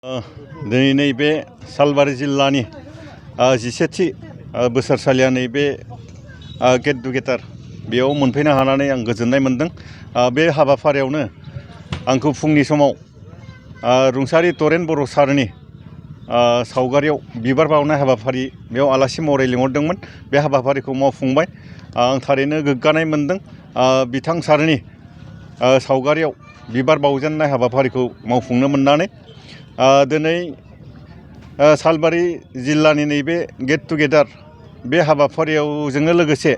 दिनै नैबे सालबारि जिल्लानि 17थि बोसोरसालिया नैबे गेट टुगेदार बेयाव मोनफैनो हानानै आं गोजोननाय मोनदों। बे हाबाफारियावनो आंखौ फुंनि समाव रुंसारि तरेन बर' सारनि सावगारियाव बिबार बावनाय हाबाफारि बेयाव आलासि महरै लिंहरदोंमोन। बे हाबाफारिखौ मावफुंबाय। आं थारैनो गोग्गानाय मोनदों बिथां सारनि सावगारियाव बिबार बावजेननाय हाबाफारिखौ मावफुंनो मोननानै। दिनै सालबारि जिल्लानि नैबे गेट टुगेदार बे हाबाफारियाव जोङो लोगोसे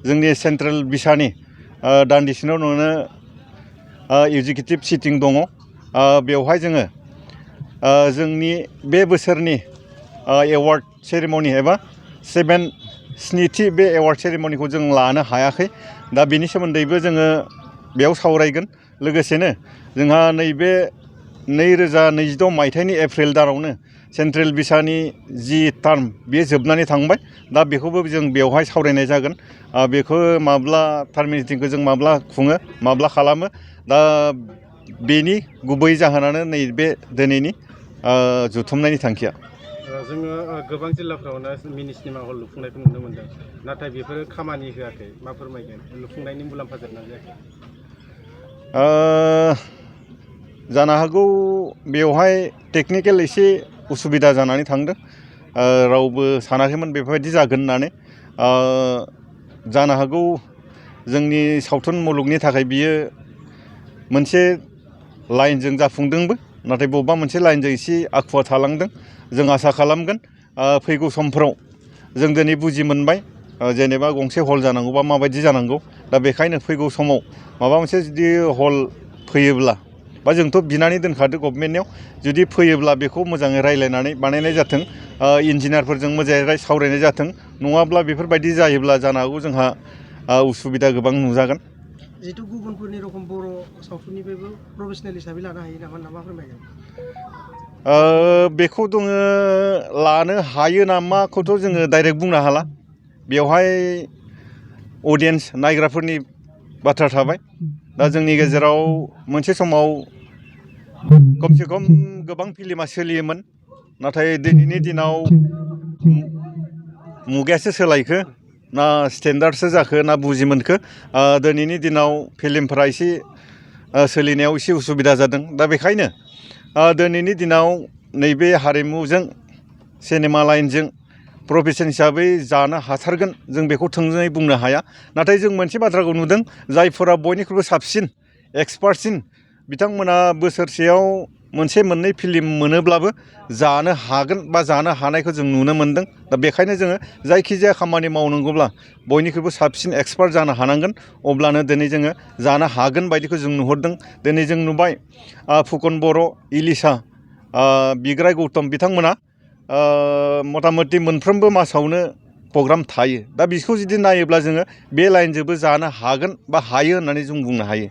जोंनि सेन्ट्रेल बिसानि दान्दिसेनो नुनो एगजिकिउटिभ सिटिं दङ। बेवहाय जोङो जोंनि बे बोसोरनि एवार्ड सेरेमनि एबा स्निथि बे एवार्ड सेरेमनिखौ जों लानो हायाखै। दा बेनि सोमोन्दैबो जोङो बेयाव सावरायगोन। लोगोसेनो जोंहा नैबे 2026 मायथाइनि एप्रिल दानावनो सेन्ट्रेल बिसानि जि टार्म बेयो जोबनानै थांबाय। दा बेखौबो जों बेवहाय सावरायनाय जागोन। बेखौ माब्ला टार्म मिटिंखौ जों माब्ला खुङो, माब्ला खालामो, दा बेनि गुबै जाहोनानो नैबे दिनैनि जुथुमनायनि थांखिया। जोङो गोबां जिल्लाफ्रावनो मिनि सिनेमा हल लुफुंनायखौ नुनो मोनदों, नाथाय बेफोरो खामानि होआखै। मा फोरमायगोन? लुफुंनायनि मुलाम्फा जादोंना जायाखै? जानो हागौ बेवहाय टेकनिकेल एसे उसुबिदा जानानै थांदों। रावबो सानाखैमोन बेफोरबायदि जागोन होननानै। जानो हागौ जोंनि सावथुन मुलुगनि थाखाय बियो मोनसे लाइनजों जाफुंदोंबो, नाथाय बबेबा मोनसे लाइनजों एसे आखुवा थालांदों। जों आसा खालामगोन फैगौ समफोराव जों दिनै बुजि मोनबाय जेनेबा गंसे हल जानांगौबा माबायदि जानांगौ। दा बेखायनो फैगौ समाव माबा मोनसे जुदि हल फैयोब्ला, बा जोंथ' बिनानै दोनखादो गभर्नमेन्टनियाव, जुदि फैयोब्ला बेखौ मोजाङै रायज्लायनानै बानायनाय जाथों, इन्जिनियारफोरजों मोजाङै सावरायनाय जाथों। नङाब्ला बेफोरबायदि जायोब्ला जानो हागौ जोंहा उसुबिदा गोबां नुजागोन। जिहेतु गुबुनफोरनि रखम बर' सावथुननिफ्रायबो प्रफेसनेल हिसाबै लानो हायो नामा फोरमायगोन? बेखौ जोङो लानो हायो नामाखौथ' जोङो डाइरेक्ट बुंनो हाला। बेवहाय अडियेन्स नायग्राफोरनि बाथ्रा थाबाय। दा जोंनि गेजेराव मोनसे समाव खमसे खम गोबां फिल्मा सोलियोमोन, नाथाय दिनैनि दिनाव मुगायासो सोलायखो ना स्टेन्डार्डसो जाखो ना बुजि मोनखो। दिनैनि दिनाव फिल्मफोरा एसे सोलिनायाव एसे उसुबिदा जादों। दा बेखायनो दिनैनि दिनाव नैबे हारिमुजों, सिनेमा लाइनजों प्रफेसन हिसाबै जानो हाथारगोन जों बेखौ थोंजोङै बुंनो हाया। नाथाय जों मोनसे बाथ्राखौ नुदों, जायफोरा बयनिख्रुइबो साबसिन एक्सपार्टसिन बिथांमोना बोसोरसेयाव मोनसे मोननै फिल्म मोनोब्लाबो जानो हागोन बा जानो हानायखौ जों नुनो मोनदों। दा बेखायनो जोङो जायखिजाया खामानि मावनांगौब्ला बयनिख्रुइबो साबसिन एक्सपार्ट जानो हानांगोन, अब्लानो दिनै जोङो जानो हागोन बायदिखौ जों नुहरदों। दिनै जों नुबाय फुकन बर', इलिसा, बिग्राय गौतम बिथांमोना मथा मथि मोनफ्रोमबो मासावनो प्रग्राम थायो। दा बिखौ जुदि नायोब्ला जोङो बे लाइनजोंबो जानो हागोन बा हायो होननानै जों बुंनो हायो।